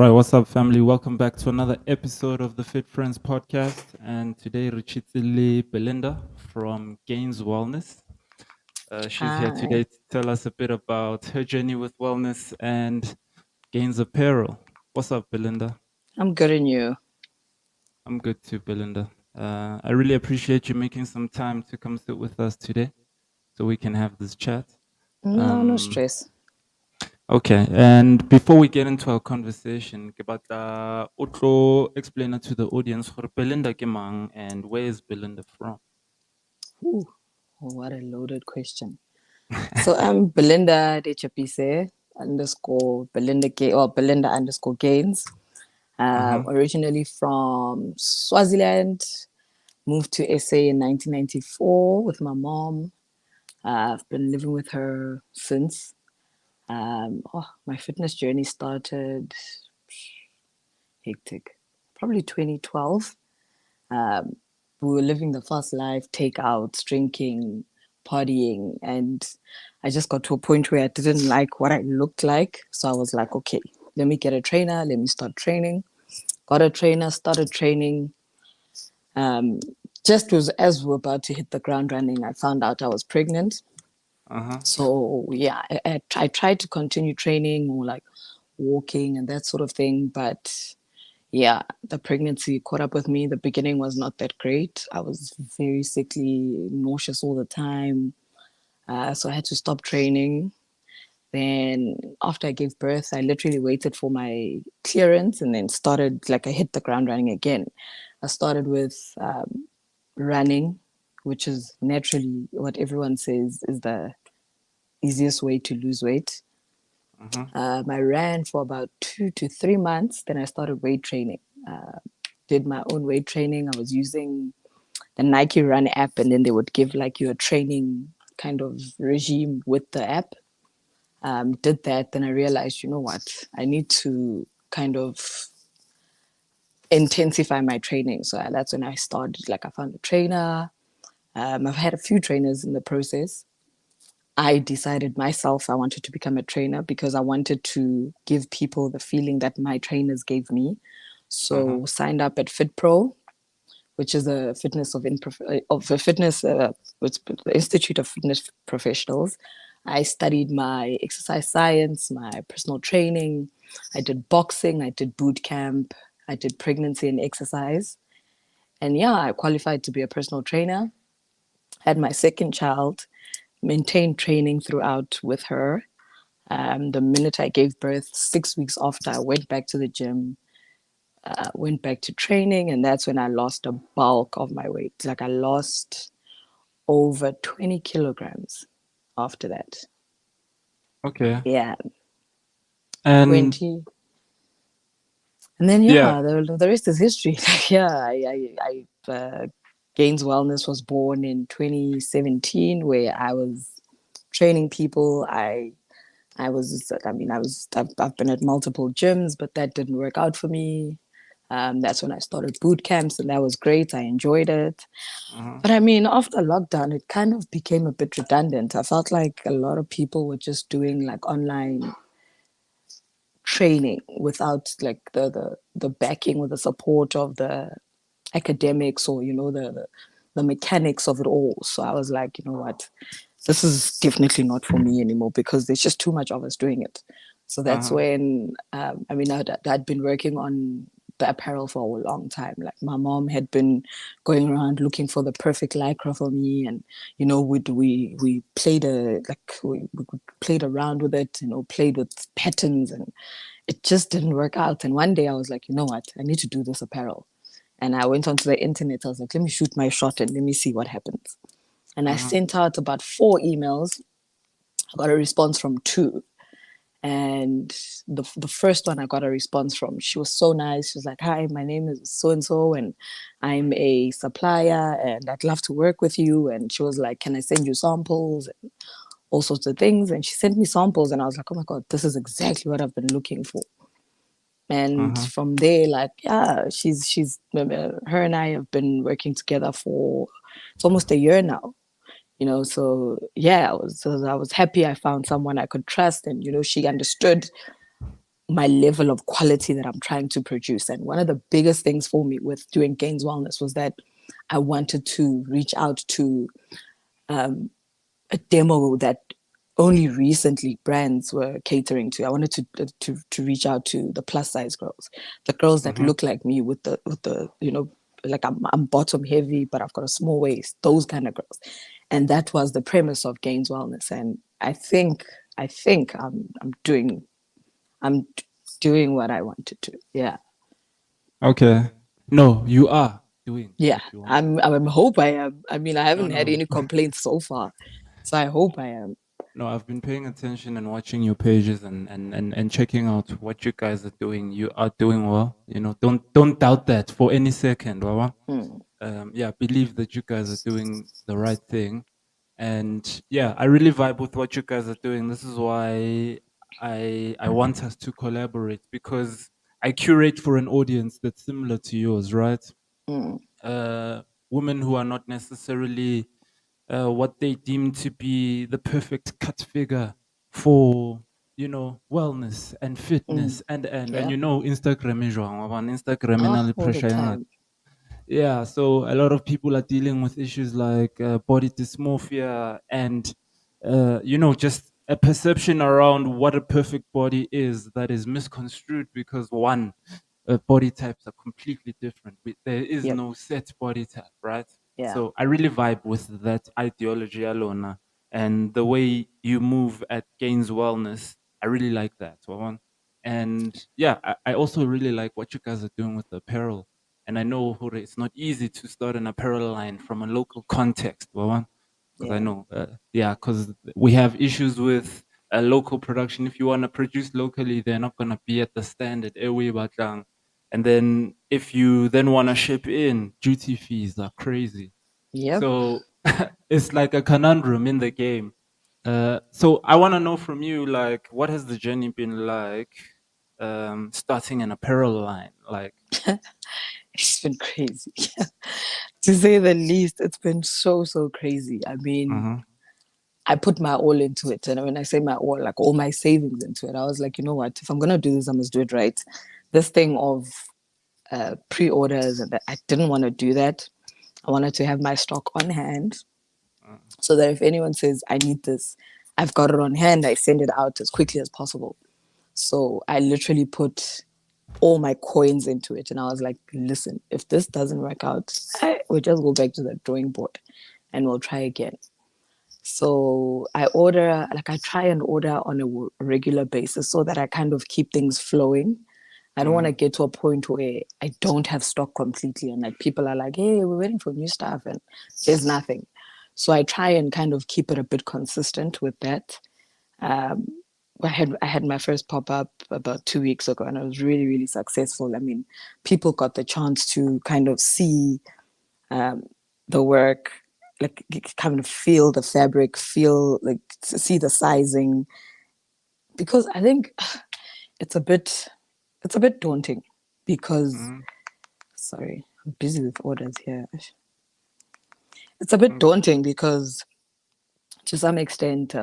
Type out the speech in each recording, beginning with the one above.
right, what's up, family? Welcome back to another episode of the Fit Friends podcast. And today, Ruchitili Belinda from Gainz Wellness. She's here Hi, today to tell us a bit about her journey with wellness and Gainz Apparel. What's up, Belinda? I'm good in you. I'm good too, Belinda. I really appreciate you making some time to come sit with us today so we can have this chat. No Um, stress. Okay, and before we get into our conversation, ke batla o tlo explain to the audience gore Belinda ke mang and where is Belinda from? Ooh, what a loaded question. So I'm Belinda Dechapise underscore Belinda Gay or Belinda underscore Gains. Uh-huh. Originally from Swaziland, moved to SA in 1994 with my mom. I've been living with her since. My fitness journey started hectic, probably 2012. We were living the fast life, takeouts, drinking, partying, and I just got to a point where I didn't like what I looked like. So I was like, okay, let me get a trainer, let me start training. Got a trainer, started training. Um, just was as we were about to hit the ground running, I found out I was pregnant. Uh-huh. So yeah, I tried to continue training or like walking and that sort of thing, but yeah, the pregnancy caught up with me. The beginning was not that great. I was very sickly, nauseous all the time. So I had to stop training. Then after I gave birth, I literally waited for my clearance and then started, like I hit the ground running again. I started with running, which is naturally what everyone says is the easiest way to lose weight. Uh-huh. I ran for about 2 to 3 months. Then I started weight training. Did my own weight training. I was using the Nike Run app, and then they would give like you a training kind of regime with the app. Did that, then I realized, you know what, I need to kind of intensify my training. So that's when I started. Like I found a trainer. I've had a few trainers in the process. I decided myself I wanted to become a trainer because I wanted to give people the feeling that my trainers gave me. Uh-huh. So signed up at FitPro, which is a fitness of a fitness, it's the Institute of Fitness Professionals. I studied my exercise science, my personal training. I did boxing. I did boot camp. I did pregnancy and exercise. And yeah, I qualified to be a personal trainer. Had my second child, maintained training throughout with her. The minute I gave birth, 6 weeks after, I went back to the gym, went back to training, and that's when I lost a bulk of my weight. Like I lost over 20 kilograms after that. Okay. Yeah, And 20. And then, yeah. yeah, the rest is history. Yeah, Gainz Wellness was born in 2017, where I was training people. I've been at multiple gyms, but that didn't work out for me. That's when I started boot camps, and that was great. I enjoyed it. Uh-huh. But I mean, after lockdown, it kind of became a bit redundant. I felt like a lot of people were just doing like online training without like the backing or the support of the academics or the mechanics of it all. So I was like, you know what, this is definitely not for me anymore because there's just too much of us doing it. So that's Uh-huh. when I'd been working on the apparel for a long time. Like my mom had been going around looking for the perfect lycra for me, and we played we played around with it, played with patterns, and it just didn't work out. And one day I was like, you know what, I need to do this apparel. And I went onto the internet. I was like, let me shoot my shot and let me see what happens. And I Uh-huh. sent out about 4 emails. I got a response from two. And the first one I got a response from, she was so nice. She was like, hi, my name is so and so, and I'm a supplier, and I'd love to work with you. And she was like, can I send you samples and all sorts of things? And she sent me samples, and I was like, oh my God, this is exactly what I've been looking for. And Uh-huh. from there, like, yeah, she's her and I have been working together for it's almost a year now. So yeah, I was happy I found someone I could trust, and she understood my level of quality that I'm trying to produce. And one of the biggest things for me with doing Gainz Wellness was that I wanted to reach out to a demo that only recently brands were catering to. I wanted to reach out to the plus size girls, the girls that Mm-hmm. look like me with the like I'm bottom heavy but I've got a small waist, those kind of girls. And that was the premise of Gainz Wellness. And I think I'm doing what I wanted to. Yeah. Okay. No, you are doing Yeah. what you want. I'm hope I am. I mean, I No, haven't had no. any complaints so far. So I hope I am. No, I've been paying attention and watching your pages and checking out what you guys are doing. You are doing well. Don't doubt that for any second, Wawa. Mm, Yeah, believe that you guys are doing the right thing. And yeah, I really vibe with what you guys are doing. This is why I want us to collaborate, because I curate for an audience that's similar to yours, right? mm, uh, Women who are not necessarily what they deem to be the perfect cut figure for, wellness and mm. fitness, and Yeah. Instagram is wrong. On Instagram Oh, and all the pressure. time. Yeah, so a lot of people are dealing with issues like body dysmorphia and just a perception around what a perfect body is that is misconstrued, because one, body types are completely different. There is Yep. no set body type, right? Yeah. So I really vibe with that ideology, Alona, and the way you move at Gainz Wellness. I really like that, Wawan. And yeah, I also really like what you guys are doing with the apparel. And I know, Hore, it's not easy to start an apparel line from a local context, Wawan, because I Yeah. know, yeah, because we have issues with a local production. If you want to produce locally, they're not going to be at the standard. And then if you then want to ship in, duty fees are crazy. Yep. So it's like a conundrum in the game. So I want to know from you, like, what has the journey been like, starting an apparel line? Like, It's been crazy. To say the least, it's been so crazy. I mean, uh-huh, I put my all into it. And when I say my all, like all my savings into it, I was like, you know what? If I'm going to do this, I must do it right. This thing of pre-orders and that, I didn't want to do that. I wanted to have my stock on hand uh, so that if anyone says, I need this, I've got it on hand. I send it out as quickly as possible. So I literally put all my coins into it. And I was like, listen, if this doesn't work out, we'll just go back to the drawing board and we'll try again. So I try and order on a regular basis so that I kind of keep things flowing. I don't want to mm, get to a point where I don't have stock completely and like people are like, hey, we're waiting for new stuff and there's nothing. So I try and kind of keep it a bit consistent with that. Um, I had my first pop up about 2 weeks ago, and it was really successful. I mean, people got the chance to kind of see the work, like kind of feel the fabric, feel like see the sizing, because I think it's a bit daunting because mm, sorry, I'm busy with orders here. It's a bit mm, daunting because to some extent,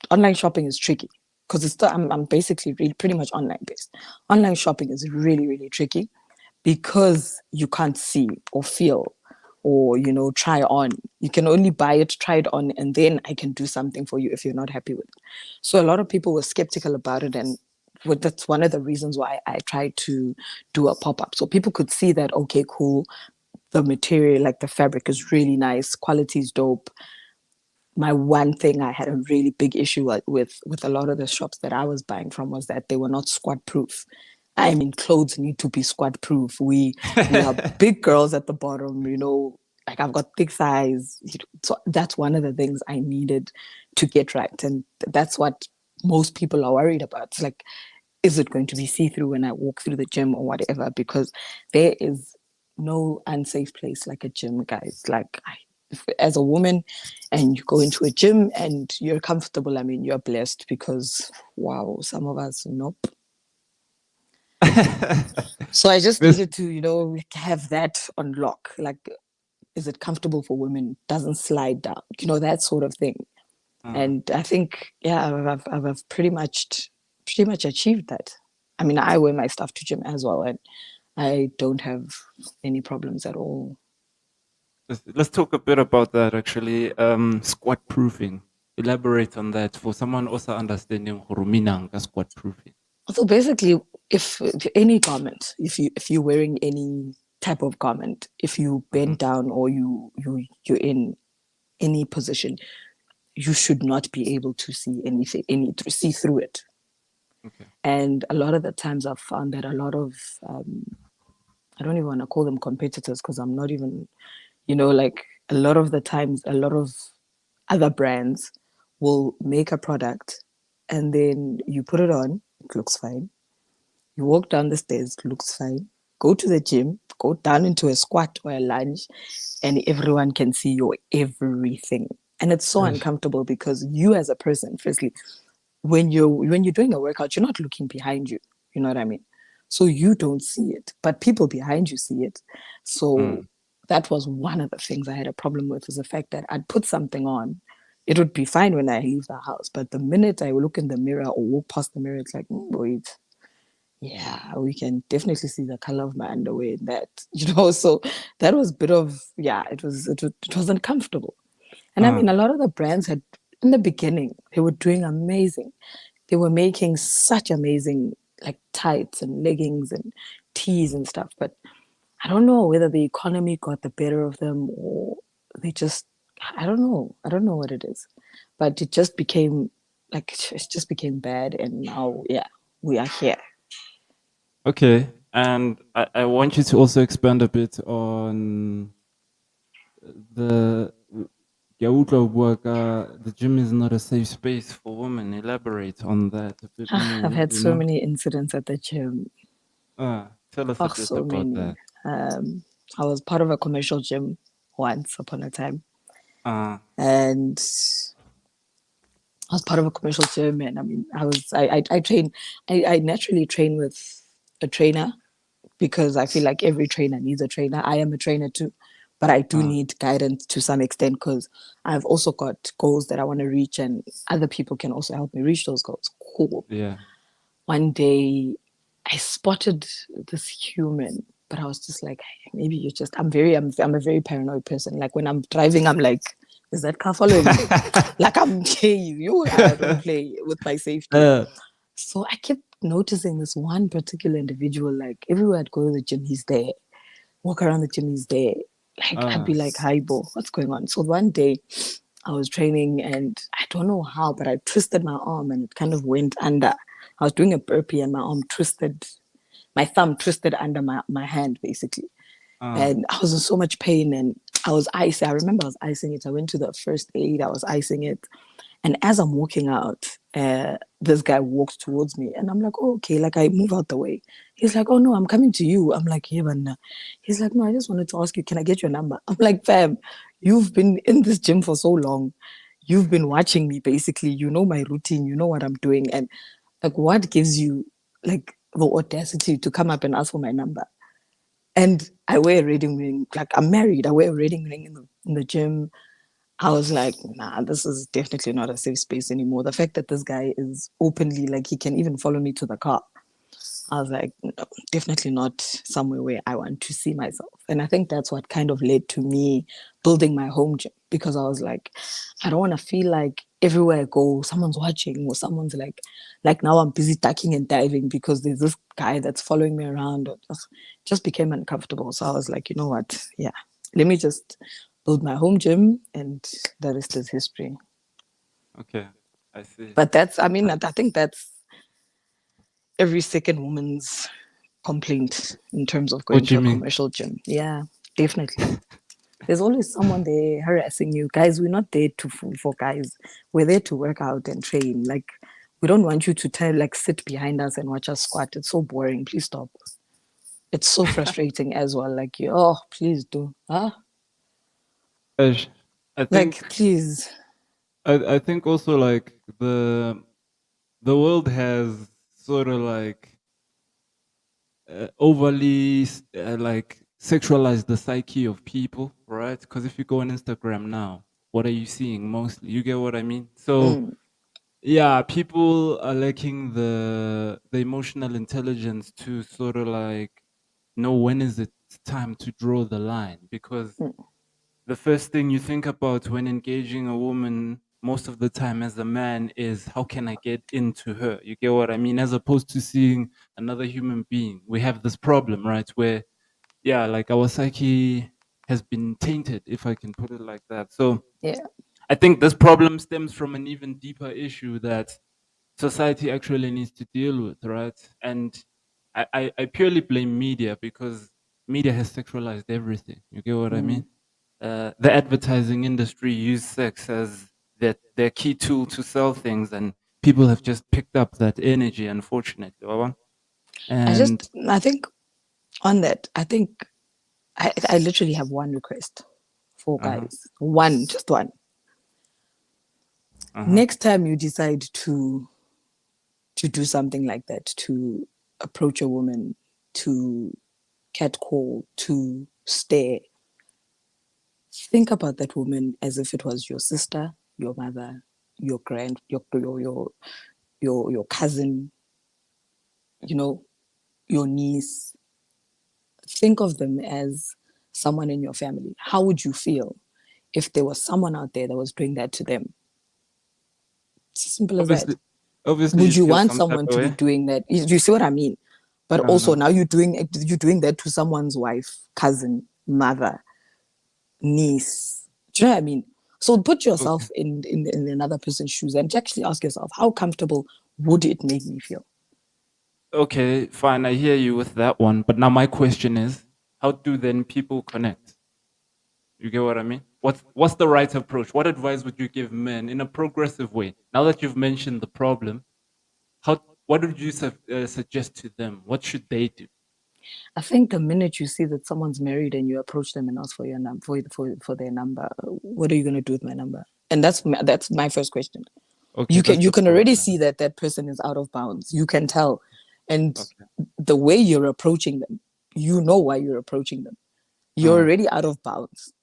online shopping is tricky because I'm basically really pretty much online based. Online shopping is really tricky because you can't see or feel or try on. You can only buy it, try it on, and then I can do something for you if you're not happy with it. So a lot of people were skeptical about it, and that's one of the reasons why I tried to do a pop-up so people could see that, okay, cool, the material, like the fabric is really nice, quality is dope. My one thing I had a really big issue with a lot of the shops that I was buying from was that they were not squat proof. I mean, clothes need to be squat proof. We are big girls at the bottom, like I've got thick thighs. So that's one of the things I needed to get right. And that's what most people are worried about. It's like, is it going to be see-through when I walk through the gym or whatever? Because there is no unsafe place like a gym, guys. Like as a woman and you go into a gym and you're comfortable, I mean, you're blessed because wow, some of us, nope. So I just this, needed to, have that on lock. Like, is it comfortable for women? Doesn't slide down, that sort of thing. uh, And I think, yeah, I've pretty much pretty much achieved that. I mean, I wear my stuff to gym as well, and I don't have any problems at all. Let's talk a bit about that actually. Squat proofing. Elaborate on that for someone also understanding Huruminanga squat proofing. So basically, if any garment, if you're wearing any type of garment, if you Hmm. bend down or you're in any position, you should not be able to see anything, see through it. Okay. And a lot of the times, I've found that a lot of I don't even want to call them competitors because I'm not even, like a lot of the times, a lot of other brands will make a product and then you put it on, it looks fine. You walk down the stairs, it looks fine. Go to the gym, go down into a squat or a lunge, and everyone can see your everything. And it's so Yes. uncomfortable because you as a person, firstly, when you're doing a workout, you're not looking behind you. You know what I mean? So you don't see it, but people behind you see it. So Mm. that was one of the things I had a problem with, is the fact that I'd put something on. It would be fine when I leave the house, but the minute I look in the mirror or walk past the mirror, it's like, wait, yeah, we can definitely see the color of my underwear in that, So that was a bit of, yeah, it wasn't comfortable. And I Uh, mean, a lot of the brands had, in the beginning, they were doing amazing. They were making such amazing, like, tights and leggings and tees and stuff. But I don't know whether the economy got the better of them, or they just, I don't know. I don't know what it is. But it just became, like, it just became bad. And now, yeah, we are here. okay. And I want you to also expand a bit on the the gym is not a safe space for women. Elaborate on that a bit I've more, had so many incidents at the gym. Tell us a Oh, bit so about many. that. I was part of a commercial gym once upon a time. Uh, And I was part of a commercial gym, and I mean, I train, I naturally train with a trainer because I feel like every trainer needs a trainer. I am a trainer too, but I do uh, need guidance to some extent because I've also got goals that I want to reach, and other people can also help me reach those goals. Cool. yeah. One day, I spotted this human, but I was just like, hey, maybe you're just. I'm a very paranoid person. Like when I'm driving, I'm like, is that car following me? Like I'm I don't play with my safety. uh, So I kept noticing this one particular individual. Like everywhere I'd go to the gym, he's there. Walk around the gym, he's there. Like I'd uh, be like, hi, Bo, what's going on? So one day I was training, and I don't know how, but I twisted my arm and it kind of went under. I was doing a burpee and my arm twisted, my thumb twisted under my hand basically. uh, And I was in so much pain, and I was icing. I remember I was icing it. I went to the first aid, I was icing it. And as I'm walking out, this guy walks towards me, and I'm like, oh, okay. Like I move out the way. He's like, oh no, I'm coming to you. I'm like, yeah, but no. He's like, no, I just wanted to ask you, can I get your number? I'm like, fam, you've been in this gym for so long. You've been watching me basically. You know my routine. You know what I'm doing. And like, what gives you like the audacity to come up and ask for my number? And I wear a wedding ring. Like I'm married. I wear a wedding ring in the gym. I was like, nah, this is definitely not a safe space anymore. The fact that this guy is openly, like, he can even follow me to the car. I was like, no, definitely not somewhere where I want to see myself. And I think that's what kind of led to me building my home gym, because I was like, I don't want to feel like everywhere I go, someone's watching, or someone's like now I'm busy ducking and diving because there's this guy that's following me around. Or just became uncomfortable. So I was like, you know what? Yeah, let me just build my home gym, and the rest is history. okay. I see. But that's, I mean, Uh, I think that's every second woman's complaint in terms of What going do to you a mean? commercial gym. Yeah, definitely. There's always someone there harassing you. Guys, we're not there to for guys. We're there to work out and train. Like, we don't want you to sit behind us and watch us squat. It's so boring. Please stop. It's so frustrating as well. Like, oh, please do. Huh? Ash, I Like, think please. I think also like the world has sort of like overly like sexualized the psyche of people, right? Because if you go on Instagram now, what are you seeing mostly? You get what I mean? So Mm. yeah, people are lacking the emotional intelligence to sort of like know when is it time to draw the line, because Mm, the first thing you think about when engaging a woman most of the time as a man is how can I get into her? You get what I mean? As opposed to seeing another human being. We have this problem, right? Where, yeah, like our psyche has been tainted, if I can put it like that. So yeah. I think this problem stems from an even deeper issue that society actually needs to deal with, right? And I purely blame media because media has sexualized everything. You get what I Mm. mean? The advertising industry use sex as their key tool to sell things, and people have just picked up that energy, unfortunately. Wawa. And I think on that, I think I literally have one request for uh huh, guys. One, just one. uh huh. Next time you decide to do something like that, to approach a woman, to catcall, to stare, think about that woman as if it was your sister, your mother, your cousin, you know, your niece. Think of them as someone in your family. How would you feel if there was someone out there that was doing that to them? It's as simple as that. Obviously, obviously, Would you'd you feel want some type someone of to be way. doing that? You see what I mean? But No, also no. now you're doing that to someone's wife, cousin, mother, niece. Do you know what I mean? So put Okay. yourself in another person's shoes and actually ask yourself, how comfortable would it make me feel? Okay, fine. I hear you with that one. But now my question is, how do then people connect? You get what I mean? What's the right approach? What advice would you give men in a progressive way? Now that you've mentioned the problem, how what would you suggest to them? What should they do? I think the minute you see that someone's married and you approach them and ask for your number for their number, what are you gonna do with my number? And that's my first question. Okay, You can that's you the can first already one. see that that person is out of bounds. You can tell, and Okay, the way you're approaching them, you know why you're approaching them. You're uh, already out of bounds.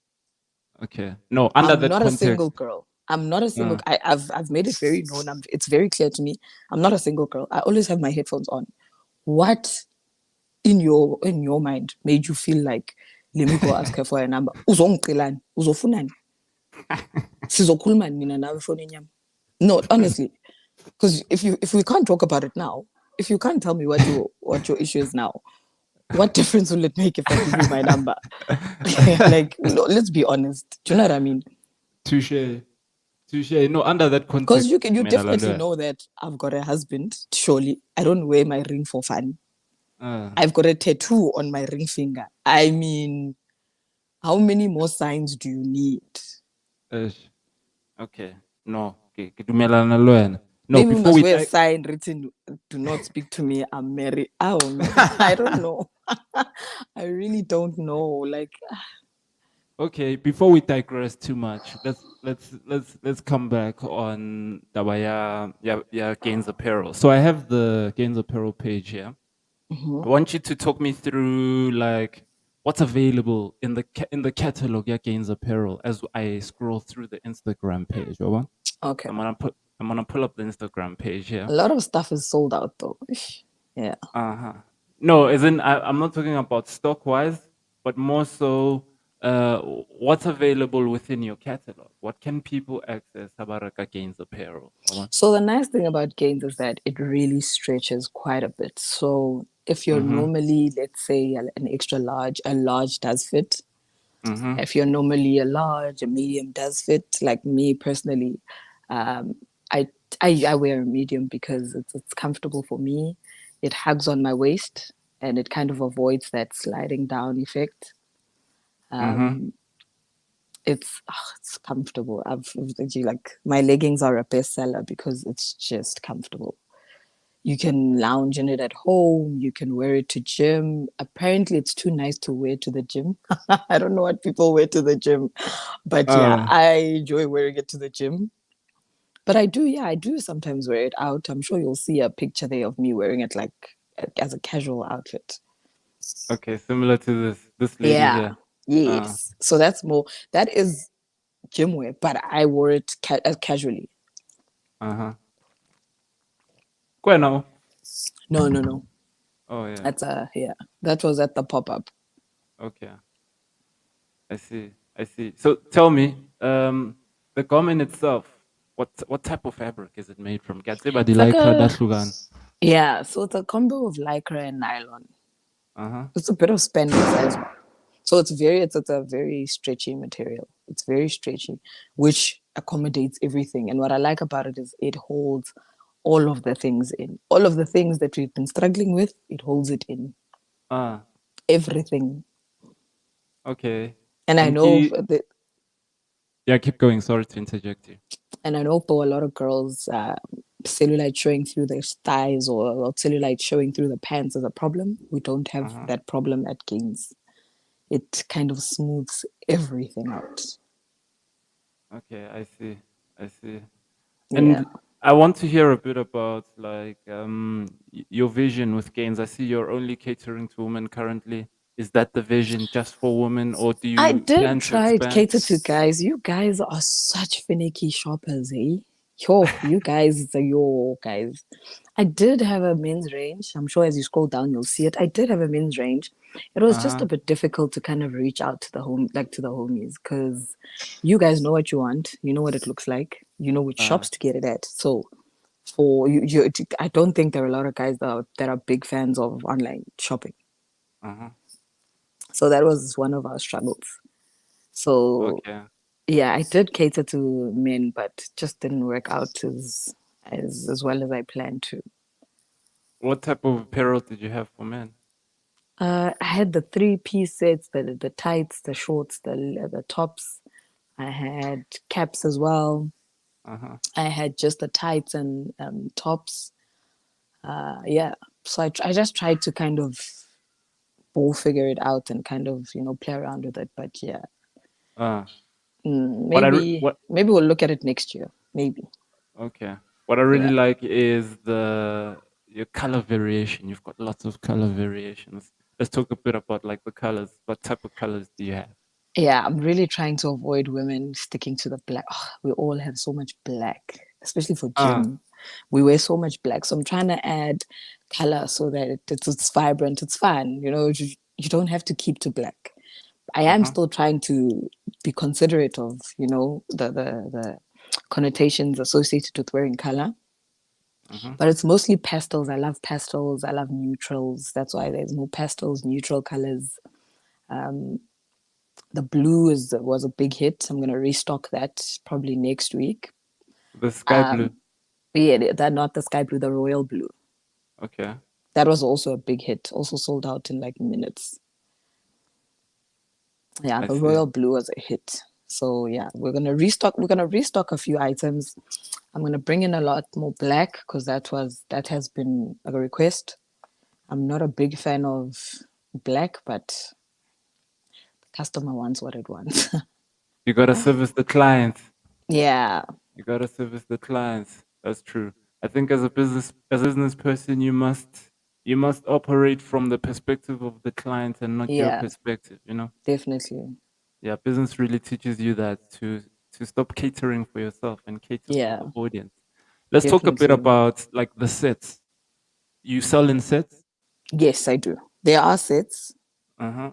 okay. No, under I'm that not a context, single girl. I'm not a single. uh, I've made it very known. It's very clear to me. I'm not a single girl. I always have my headphones on. What in your mind made you feel like, let me go ask her for a number? Uzongicelani? Uzofunani? Sizokhuluma mina nawe efonini yami? No, honestly, because if we can't talk about it now, if you can't tell me what your issue is now, what difference will it make if I give you my number? Like, no, let's be honest. Do you know what I mean? touche, touche. No, under that Because context, you man, definitely Alalwe. know that I've got a husband. Surely, I don't wear my ring for fun. Uh, I've got a tattoo on my ring finger. I mean, how many more signs do you need? Ish. Okay. No. Okay. Kidumelana lo wena. No, Maybe we before must we wear a die. sign written, "Do not speak to me. I'm married." I don't know. I don't know. I really don't know. Like, Okay, before we digress too much, let's come back on Dabaya Gainz Apparel. So I have the Gainz Apparel page here. I want you to talk me through like what's available in in the catalog at Gainz Apparel as I scroll through the Instagram page. Over. okay, I'm gonna pull up the Instagram page a here. lot of stuff is sold out though. Yeah. Uh-huh. No, as in I'm not talking about stock wise, but more so what's available within your catalog. What can people access Habaraka Gains Apparel? So the nice thing about Gains is that it really stretches quite a bit. So if you're Mm-hmm. normally, let's say, an extra large, a large does fit. Mm-hmm. If you're normally a large, a medium does fit. Like me personally, um, I, I wear a medium because it's comfortable for me. It hugs on my waist and it kind of avoids that sliding down effect. Mm-hmm. It's comfortable. Like my leggings are a bestseller because it's just comfortable. You can lounge in it at home. You can wear it to gym. Apparently, it's too nice to wear to the gym. I don't know what people wear to the gym, but yeah, Uh I enjoy wearing it to the gym. But I do sometimes wear it out. I'm sure you'll see a picture there of me wearing it like as a casual outfit. okay, similar to this lady Yeah, here. Uh yes. So that is gym wear, but I wore it casually. uh-huh. Bueno. No, no, no. Oh yeah. That's yeah. That was at the pop up. Okay. I see. I see. So tell me, the garment itself, what type of fabric is it made from? Gatseba di It's like lycra a dahlukan. yeah. So it's a combo of lycra and nylon. Uh-huh. It's a bit of spandex as well. So it's a very stretchy material. It's very stretchy, which accommodates everything. And what I like about it is it holds all of the things in. All of the things that we've been struggling with, it holds it in. Ah, Everything. okay. And I And know that yeah, keep going. Sorry to interject you. and I know for a lot of girls, cellulite showing through their thighs or cellulite showing through the pants is a problem. We don't have Uh-huh. that problem at Gainz. It kind of smooths everything out. Okay, I see. I see. Yeah. And I want to hear a bit about like your vision with Gains. I see you're only catering to women currently. Is that the vision just for women, or do I you did plan to try to expand? cater to guys. You guys are such finicky shoppers, eh? Yo, you guys are your guys. I did have a men's range. I'm sure as you scroll down, you'll see it. I did have a men's range. It was just a Uh-huh. bit difficult to kind of reach out to the home, like to the homies, because you guys know what you want. You know what it looks like. You know which Uh, shops to get it at. So for you, I don't think there are a lot of guys that are big fans of online shopping. uh-huh. So that was one of our struggles. So Okay. yeah, I did cater to men, but just didn't work out as well as I planned to. What type of apparel did you have for men? I had the three-piece sets, the tights, the shorts, the tops. I had caps as well. Uh-huh. I had just the tights and tops. Yeah, so I just tried to kind of all figure it out and kind of play around with it. But yeah, Uh, maybe what maybe we'll look at it next year. Maybe. okay. What I really Yeah. like is the your color variation. You've got lots of color variations. Let's talk a bit about like the colors. What type of colors do you have? Yeah, I'm really trying to avoid women sticking to the black. Ugh, we all have so much black, especially for Ah, gym. We wear so much black. So I'm trying to add color so that it's vibrant, it's fun. You don't have to keep to black. I am uh-huh, still trying to be considerate of, the connotations associated with wearing color. uh-huh. But it's mostly pastels. I love pastels. I love neutrals. That's why there's more pastels, neutral colors. The blue was a big hit. I'm gonna restock that probably next week. The sky blue. Yeah, that not the sky blue, the royal blue. Okay, That was also a big hit. Also sold out in like minutes. Yeah, I the see. royal blue was a hit. So yeah, we're gonna restock. We're gonna restock a few items. I'm gonna bring in a lot more black because that has been a request. I'm not a big fan of black, but the customer wants what it wants. You gotta service the client. Yeah, You gotta service the clients. That's true. I think as a business person, you must operate from the perspective of the client and not your yeah, perspective. You know. definitely. Yeah, business really teaches you that to stop catering for yourself and cater for Yeah, the audience. Let's talk a bit definitely. about like the sets. You sell in sets? Yes, I do. There are sets. Uh-huh.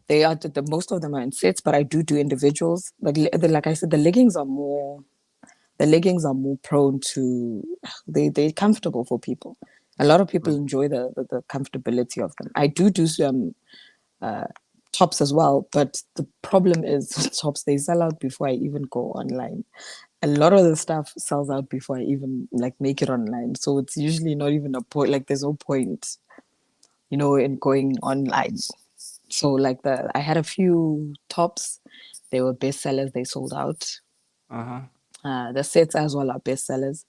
They are the most of them are in sets, but I do individuals. Like I said, the leggings are more prone to they're comfortable for people. A lot of people Mm. enjoy the comfortability of them. I do some tops as well, but the problem is tops they sell out before I even go online. A lot of the stuff sells out before I even like make it online. So it's usually not even a point. Like there's no point, in going online. So like I had a few tops, they were bestsellers. They sold out. Uh-huh. The sets as well are bestsellers.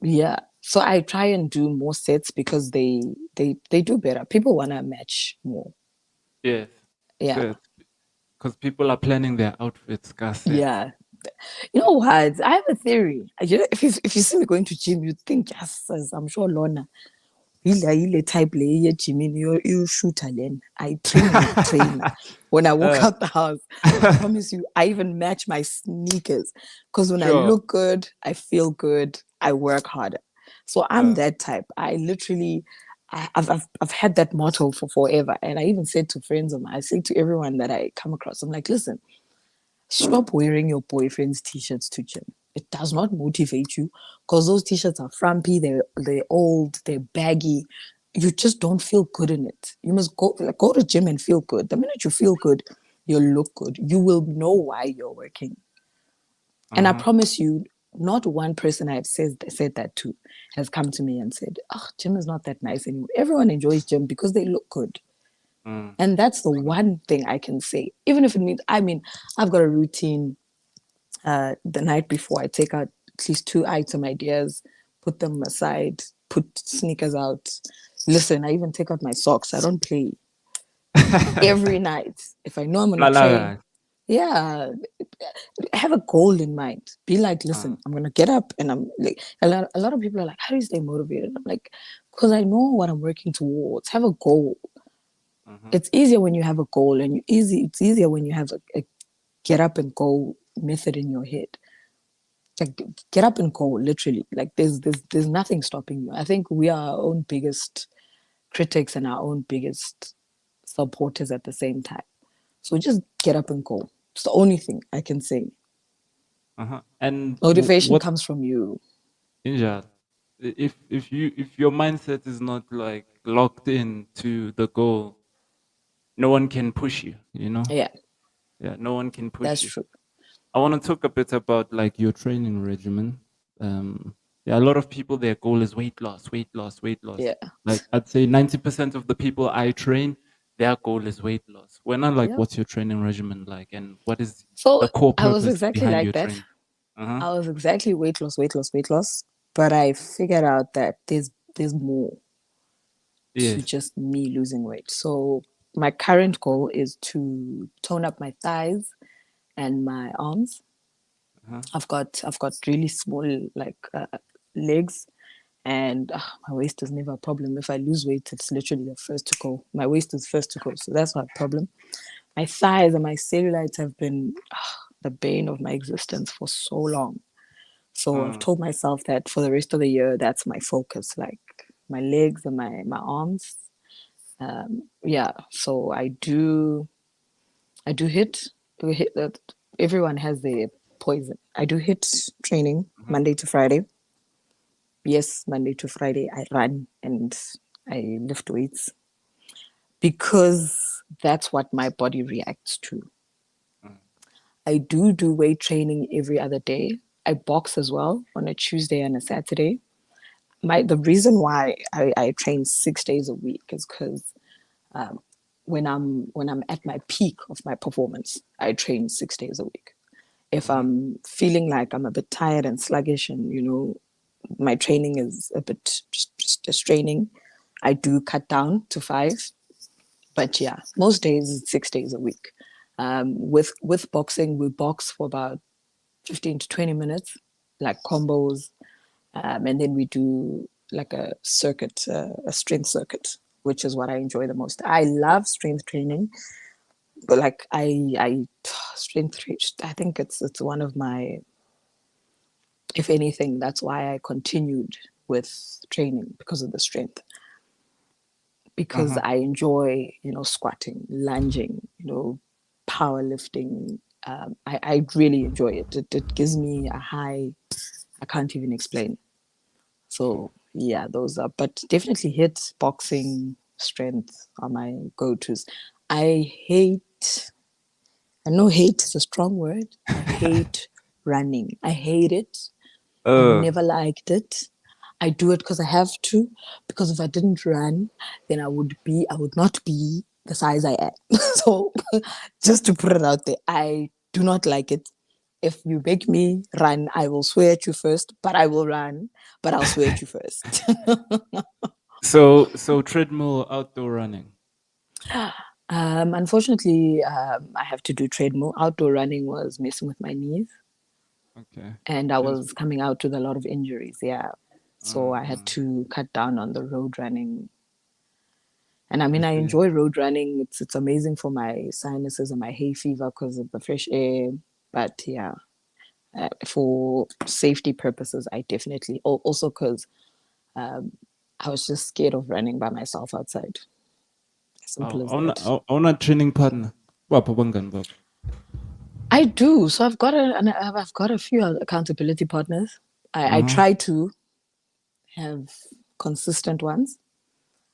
Yeah. So I try and do more sets because they do better. People want to match more. Yes. Yeah. Sets. Because people are planning their outfits, car sets. Yeah. You know what? I have a theory. If you see me going to gym, you'd think, yes, as I'm sure Lorna, ile type le ye gymini you shooter then. I train with a trainer. When I walk uh, out the house, I promise you, I even match my sneakers. Because when I sure. look good, I feel good. I work harder. So I'm Uh, that type. I literally, I've had that motto for forever. And I even said to friends of mine, I say to everyone that I come across, I'm like, listen, stop wearing your boyfriend's t-shirts to gym. It does not motivate you because those t-shirts are frumpy, they're old, they're baggy. You just don't feel good in it. You must go to gym and feel good. The minute you feel good, you'll look good. You will know why you're working. And I uh-huh. promise you, not one person I've said that to has come to me and said, "Oh, gym is not that nice anymore." Everyone enjoys gym because they look good. Mm, And that's the uh-huh. one thing I can say. Even if it means, I mean, I've got a routine. The night before, I take out at least two item ideas, put them aside, put sneakers out. Listen, I even take out my socks. I don't play every night. If I know I'm going to train, Lalaga. yeah, have a goal in mind. Be like, Uh, listen, I'm going to get up and I'm like, a lot of people are like, how do you stay motivated? I'm like, because I know what I'm working towards. Have a goal. uh-huh. It's easier when you have a goal, and it's easier when you have a get up and go method in your head. Like, get up and go, literally. Like, there's nothing stopping you. I think we are our own biggest critics and our own biggest supporters at the same time. So just get up and go. It's the only thing I can say. Uh-huh. And Motivation what comes from you. Inja, if your mindset is not like locked in to the goal, no one can push you, you know? Yeah, Yeah, no one can that's push you. true. I want to talk a bit about like your training regimen. Um, yeah, a lot of people their goal is weight loss, weight loss, weight loss. Yeah. Like I'd say 90% of the people I train, their goal is weight loss. When I like, Yep. what's your training regimen like, and what is So the core I was purpose exactly behind like your that. training? Uh huh. I was exactly weight loss, weight loss, weight loss. But I figured out that there's more to Yes. just me losing weight. So my current goal is to tone up my thighs and my arms. Uh huh. I've got really small like legs, and my waist is never a problem. If I lose weight, it's literally the first to go. My waist is first to go, so that's not a problem. My thighs and my cellulites have been the bane of my existence for so long. So I've Uh told myself that for the rest of the year, that's my focus, like my legs and my arms. Yeah, so I do hit that. Everyone has their poison. I do hit training huh. Monday to Friday. Yes, Monday to Friday I run and I lift weights because that's what my body reacts to. Uh I do weight training every other day. I box as well on a Tuesday and a Saturday. The reason why I train 6 days a week is because when I'm at my peak of my performance, I train 6 days a week. If huh. I'm feeling like I'm a bit tired and sluggish, and my training is a bit just straining, I do cut down to 5. But yeah, most days it's 6 days a week. With boxing, we box for about 15 to 20 minutes, like combos, and then we do like a circuit, a strength circuit, which is what I enjoy the most. I love strength training, but like I strength training, I think it's one of my, if anything, that's why I continued with training, because of the strength. Uh Because huh. I enjoy, squatting, lunging, powerlifting. I really enjoy it. It gives me a high I can't even explain. So yeah, those are, but definitely hit, boxing, strength are my go-tos. I hate, I know hate is a strong word. I hate running. I hate it. I Uh. never liked it. I do it because I have to. Because if I didn't run, then I would not be the size I am. So just to put it out there, I do not like it. If you make me run, I will swear at you first, but I will run, but I'll swear at you first. So treadmill outdoor running. Unfortunately, I have to do treadmill. Outdoor running was messing with my knees, Okay. and I Yes. was coming out with a lot of injuries. Yeah. So I had Uh, to cut down on the road running. And I I mean, I see. enjoy road running. It's amazing for my sinuses and my hay fever because of the fresh air. But yeah, For safety purposes, I definitely also because I was just scared of running by myself outside. Oh, Simple as on that. on a training partner. Wapho bangani bakho? I do. So I've got a few accountability partners. I Uh-huh. try to have consistent ones.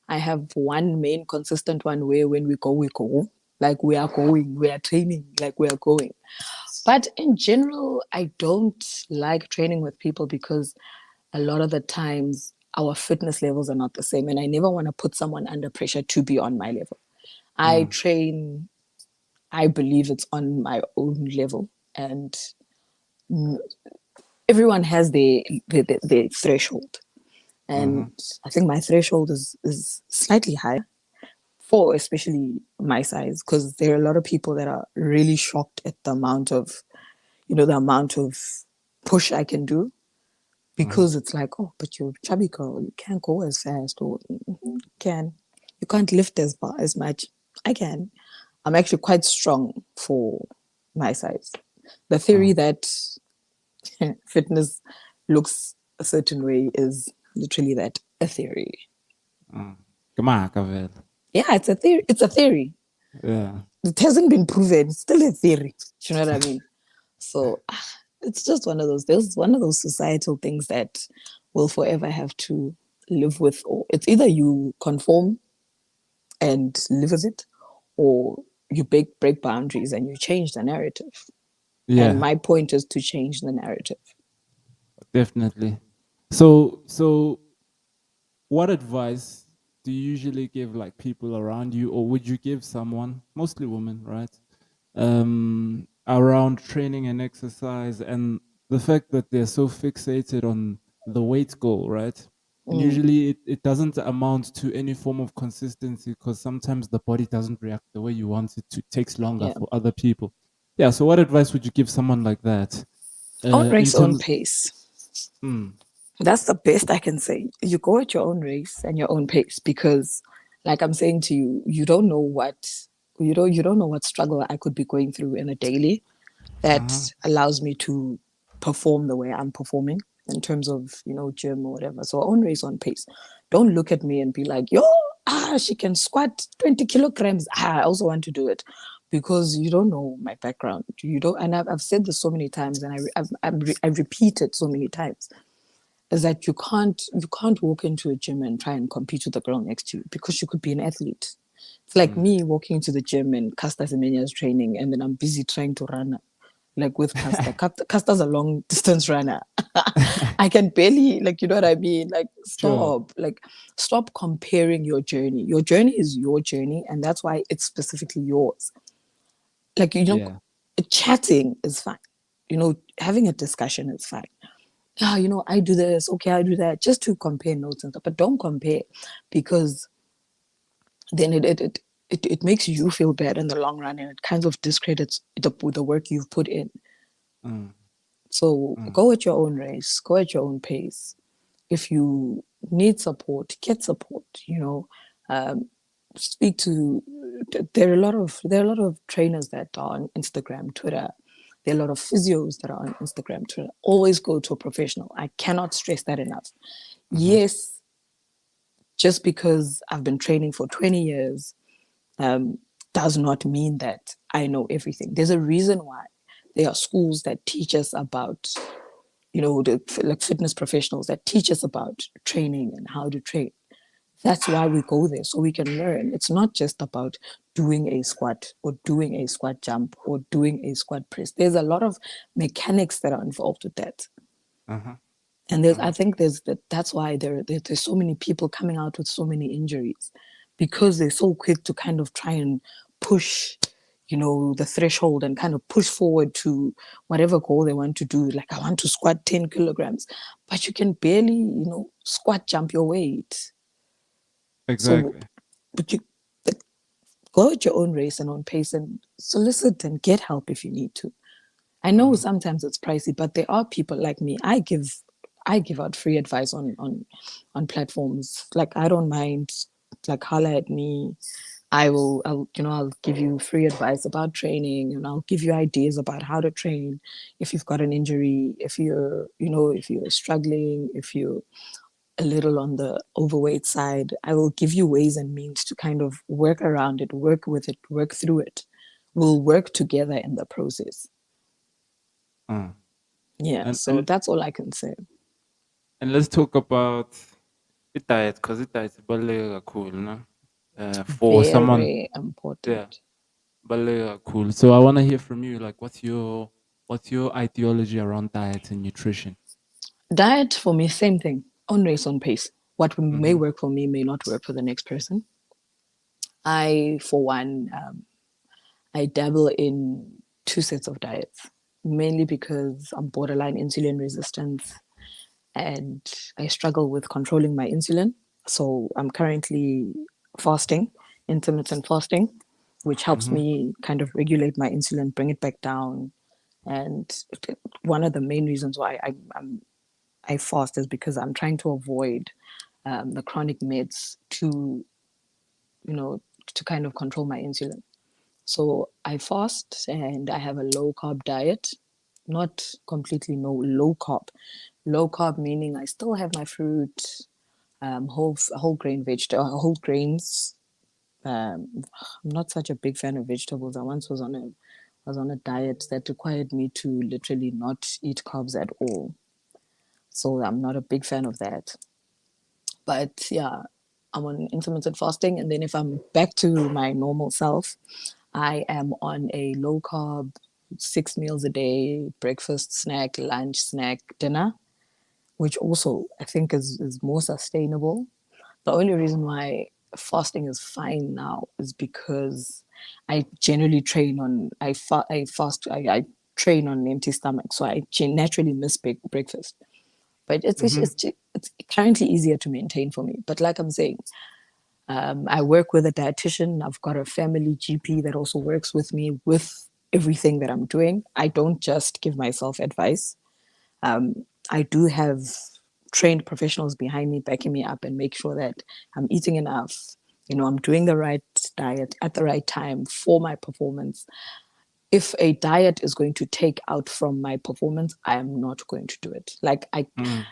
I have one main consistent one where when we go, we go. Like we are going, we are training, like we are going. But in general, I don't like training with people because a lot of the times our fitness levels are not the same. And I never want to put someone under pressure to be on my level. I Mm, train, I believe it's on my own level. And everyone has their threshold. uh-huh. And I think my threshold is slightly higher for especially my size, because there are a lot of people that are really shocked at the amount of, the amount of push I can do, Uh-huh. because it's like, oh, but you're a chubby girl, you can't go as fast, or can you can't lift as much. I can. I'm actually quite strong for my size. The theory Uh, that fitness looks a certain way is literally that, a theory. uh. Kamaka vele. Yeah, it's a theory. It's a theory. Yeah. It hasn't been proven. It's still a theory. Do you know what I mean? So it's just one of those. There's one of those societal things that we'll forever have to live with. Or it's either you conform and live with it, or you break boundaries and you change the narrative. And Yeah, my point is to change the narrative. definitely. So what advice do you usually give like people around you, or would you give someone, mostly women, right? Around training and exercise and the fact that they're so fixated on the weight goal, right? And Mm, usually it doesn't amount to any form of consistency because sometimes the body doesn't react the way you want it to. It takes longer yeah. for other people. Yeah. So what advice would you give someone like that? Own In race, own terms, pace. mm, That's the best I can say. You go at your own race and your own pace, because, like I'm saying to you, you don't know what struggle I could be going through in a daily that uh-huh, allows me to perform the way I'm performing in terms of, gym or whatever. So own race, on pace. Don't look at me and be like, yo, she can squat 20 kilograms. I also want to do it, because you don't know my background. You don't, and I've said this so many times, and I repeat it so many times, is that you can't walk into a gym and try and compete with the girl next to you, because she could be an athlete. It's like mm. me walking into the gym and Casta Semenya's training, and then I'm busy trying to run like with Casta. Casta's a long distance runner. I can barely, like, you know what I mean? Like, Sure. stop comparing your journey. Your journey is your journey, and that's why it's specifically yours. Like, Yeah. chatting is fine. Having a discussion is fine. Yeah, I do this, okay, I do that, just to compare notes and stuff. But don't compare, because then it makes you feel bad in the long run, and it kind of discredits the work you've put in. Mm, So mm, go at your own race, go at your own pace. If you need support, get support. Speak to. There are a lot of trainers that are on Instagram, Twitter. There are a lot of physios that are on Instagram, Twitter. Always go to a professional. I cannot stress that enough. uh-huh, Yes, just because I've been training for 20 years does not mean that I know everything. There's a reason why there are schools that teach us about, like fitness professionals that teach us about training and how to train. That's why we go there, so we can learn. It's not just about doing a squat or doing a squat jump or doing a squat press. There's a lot of mechanics that are involved with that. uh-huh, And I uh-huh. think that's why there's so many people coming out with so many injuries, because they're so quick to kind of try and push, the threshold, and kind of push forward to whatever goal they want to do. Like, I want to squat 10 kilograms, but you can barely, squat jump your weight. So, Exactly. but you go at your own race and own pace, and solicit and get help if you need to. I know Uh-huh, sometimes it's pricey, but there are people like me. I give out free advice on platforms. Like, I don't mind. Like, holler at me. I'll give you free advice about training, and I'll give you ideas about how to train. If you've got an injury, if you're struggling, if you're a little on the overweight side, I will give you ways and means to kind of work around it, work with it, work through it. We'll work together in the process. Uh, Yeah, and so and that's all I can say. and let's talk about diet, because diet is ibaluleke kakhulu, no? For someone, Very yeah, important. ibaluleke kakhulu. So I want to hear from you. Like, what's your ideology around diet and nutrition? Diet for me, same thing. On race, on pace. What may Mm-hmm. work for me may not work for the next person. I, for one, I dabble in two sets of diets, mainly because I'm borderline insulin resistance and I struggle with controlling my insulin. So I'm currently fasting, intermittent fasting, which helps Mm-hmm. me kind of regulate my insulin, bring it back down. And one of the main reasons why I fast is because I'm trying to avoid the chronic meds you know, to kind of control my insulin. So I fast and I have a low carb diet, not completely no low carb. Low carb meaning I still have my fruit, whole grains. I'm not such a big fan of vegetables. I once was on a diet that required me to literally not eat carbs at all. So I'm not a big fan of that. But yeah, I'm on intermittent fasting, and then if I'm back to my normal self, I am on a low carb, 6 meals a day, breakfast, snack, lunch, snack, dinner, which also I think is more sustainable. The only reason why fasting is fine now is because I generally train on I fast I train on an empty stomach, so I naturally miss breakfast. But Mm-hmm. it's currently easier to maintain for me. But like I'm saying, I work with a dietitian. I've got a family GP that also works with me with everything that I'm doing. I don't just give myself advice. I do have trained professionals behind me, backing me up, and make sure that I'm eating enough. I'm doing the right diet at the right time for my performance. If a diet is going to take out from my performance, I am not going to do it. Like Mm.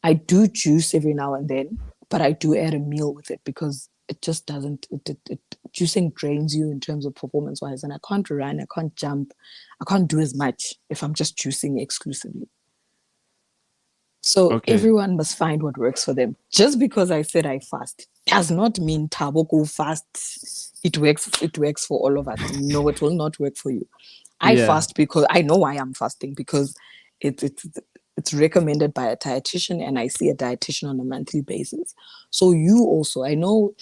I do juice every now and then, but I do add a meal with it because it just doesn't. Juicing drains you in terms of performance wise, and I can't run, I can't jump, I can't do as much if I'm just juicing exclusively. So Okay. everyone must find what works for them. Just because I said I fast does not mean Tabo go fast. It works. It works for all of us. No, it will not work for you. I Yeah. fast because I know why I'm fasting because it's it's it's recommended by a dietitian and I see a dietitian on a monthly basis. So you also, I know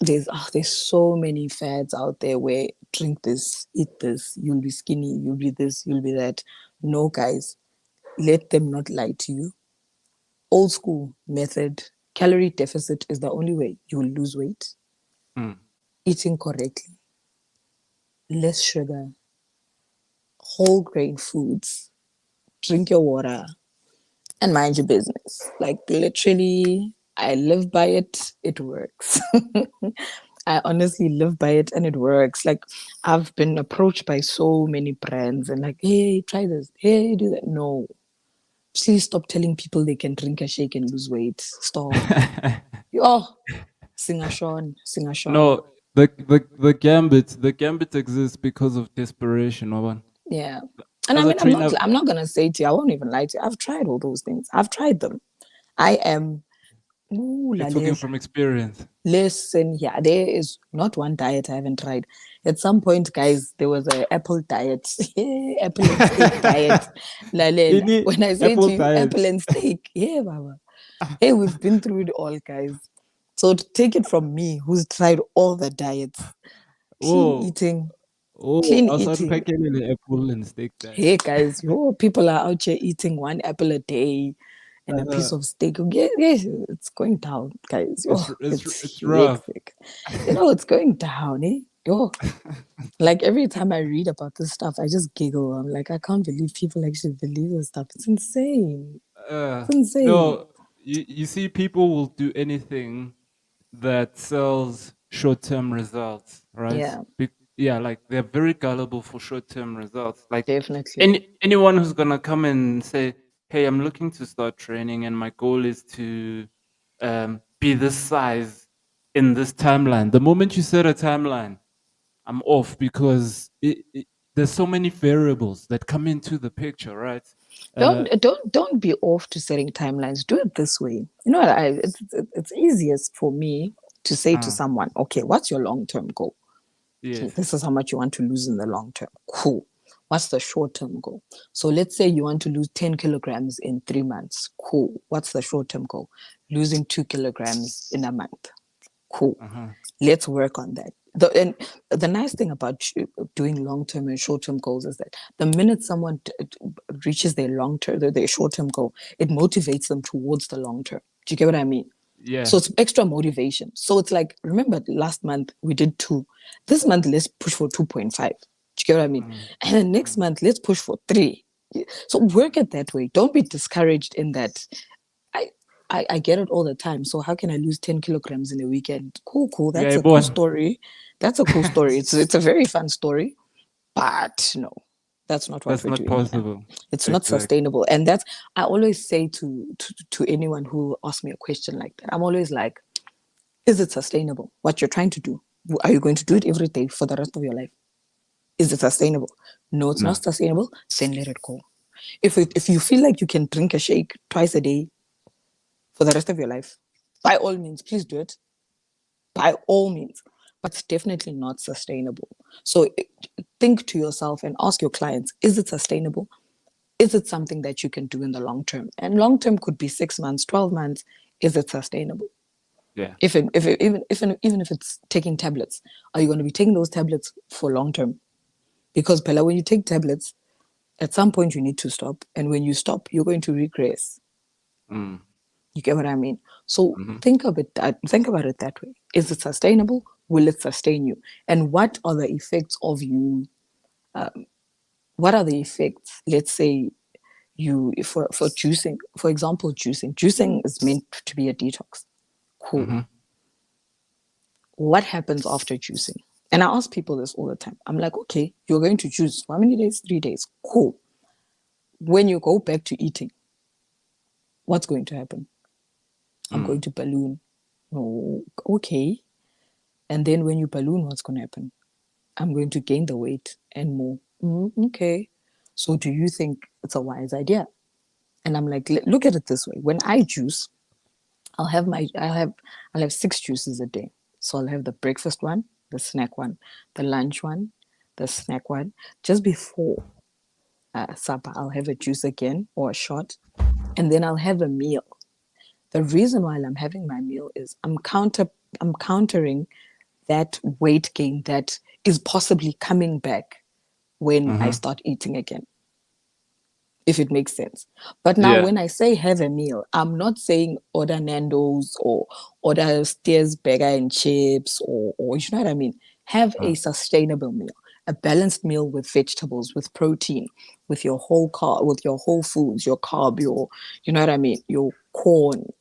there's so many fads out there where drink this, eat this, you'll be skinny, you'll be this, you'll be that. No, guys, let them not lie to you. Old school method, calorie deficit is the only way you will lose weight. Mm. Eating correctly, less sugar, whole grain foods, drink your water, and mind your business. Like literally, I live by it. It works. I honestly live by it and it works. Like I've been approached by so many brands and like, hey, try this. Hey, do that. No. Please stop telling people they can drink a shake and lose weight. Stop. Oh, singer Sean. No, the gambit exists because of desperation, Waban. Yeah. And I As a mean, trainer, I'm not gonna say to you, I won't even lie to you. I've tried all those things. I've tried them. I am. Ooh, you're talking Lalela. from experience. Listen, yeah, there is not one diet I haven't tried. At some point, guys, there was a apple diet, apple and steak diet. Lalela. Any When I say Apple to you, diet. apple and steak, yeah, Baba. Hey, we've been through it all, guys. So to take it from me, who's tried all the diets, clean Oh, eating, oh, clean I was eating. unpacking the apple and steak diet. Hey, guys, people are out here eating one apple a day and a piece Uh, of steak. Yeah, yeah, it's going down, guys. it's It's rough. hectic. It's going down, eh? Like every time I read about this stuff, I just giggle. I'm like, I can't believe people actually believe this stuff. It's insane. Uh, It's insane. no, you see, people will do anything that sells. short-term results, right? Yeah, Yeah, like they're very gullible for short-term results. Like definitely. anyone who's gonna come and say, "Hey, I'm looking to start training, and my goal is to be this size in this timeline." The moment you set a timeline, I'm off because there's so many variables that come into the picture, right? Uh, Don't be off to setting timelines. Do it this way. You know, it's easiest for me to say to uh, someone, okay, what's your long term goal? Okay, yes, this is how much you want to lose in the long term. Cool. What's the short term goal? So let's say you want to lose 10 kilograms in 3 months. Cool. What's the short term goal? Losing 2 kilograms in a month. Cool. uh-huh. Let's work on that. And the nice thing about doing long term and short term goals is that the minute someone reaches their long term, their short term goal, it motivates them towards the long term. Do you get what I mean? Yeah. So it's extra motivation. So it's like, remember last month we did 2. This month, let's push for 2.5. Do you get what I mean? Mm, And then next mm. month, let's push for 3. So work it that way. Don't be discouraged in that. I, I get it all the time. So how can I lose 10 kilograms in a weekend? Cool, cool. Yeah, That's a cool born. story. That's a cool story. It's a very fun story. But no, that's not what That's we're not doing here. possible. It's not Exactly. sustainable. And that's I always say to anyone who asks me a question like that. I'm always like, is it sustainable? What you're trying to do? Are you going to do it every day for the rest of your life? Is it sustainable? No, it's not No. sustainable. Then let it go. If you feel like you can drink a shake twice a day for the rest of your life, by all means, please do it. By all means. But it's definitely not sustainable. So think to yourself and ask your clients, is it sustainable? Is it something that you can do in the long term? And long term could be 6 months, 12 months. Is it sustainable? Yeah. Even if it's taking tablets, are you going to be taking those tablets for long term? Because Pella, when you take tablets, at some point you need to stop, and when you stop, you're going to regress. Mm. You get what I mean? So Hmm. think about it that way. Is it sustainable? Will it sustain you? And what are the effects of you? What are the effects? Let's say you for juicing, for example, juicing is meant to be a detox. Cool. Hmm. What happens after juicing? And I ask people this all the time. I'm like, okay, you're going to juice for how many days? 3 days. Cool. When you go back to eating, what's going to happen? I'm Mm. going to balloon. No, okay. And then when you balloon, what's going to happen? I'm going to gain the weight and more. Okay. So do you think it's a wise idea? And I'm like, look at it this way. When I juice, I'll have my I'll have 6 juices a day. So I'll have the breakfast one, the snack one, the lunch one, the snack one. Just before supper, I'll have a juice again or a shot, and then I'll have a meal. The reason why I'm having my meal is I'm countering that weight gain that is possibly coming back when I Uh-huh. start eating again, if it makes sense. But now, Yeah. when I say have a meal, I'm not saying order Nando's or order Steers burger and chips or you know what I mean? Have Uh, a sustainable meal, a balanced meal with vegetables, with protein, with your whole with your whole foods, your carb, your, you know what I mean? Your corn,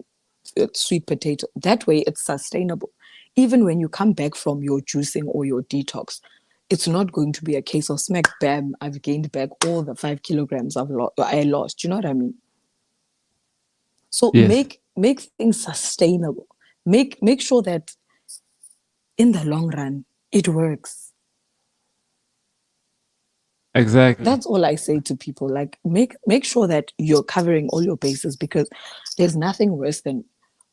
sweet potato. That way it's sustainable. Even when you come back from your juicing or your detox, it's not going to be a case of smack bam, I've gained back all the 5 kilograms I lost. You know what I mean? So yes. make things sustainable. Make sure that in the long run it works. Exactly. That's all I say to people. Like make sure that you're covering all your bases, because there's nothing worse than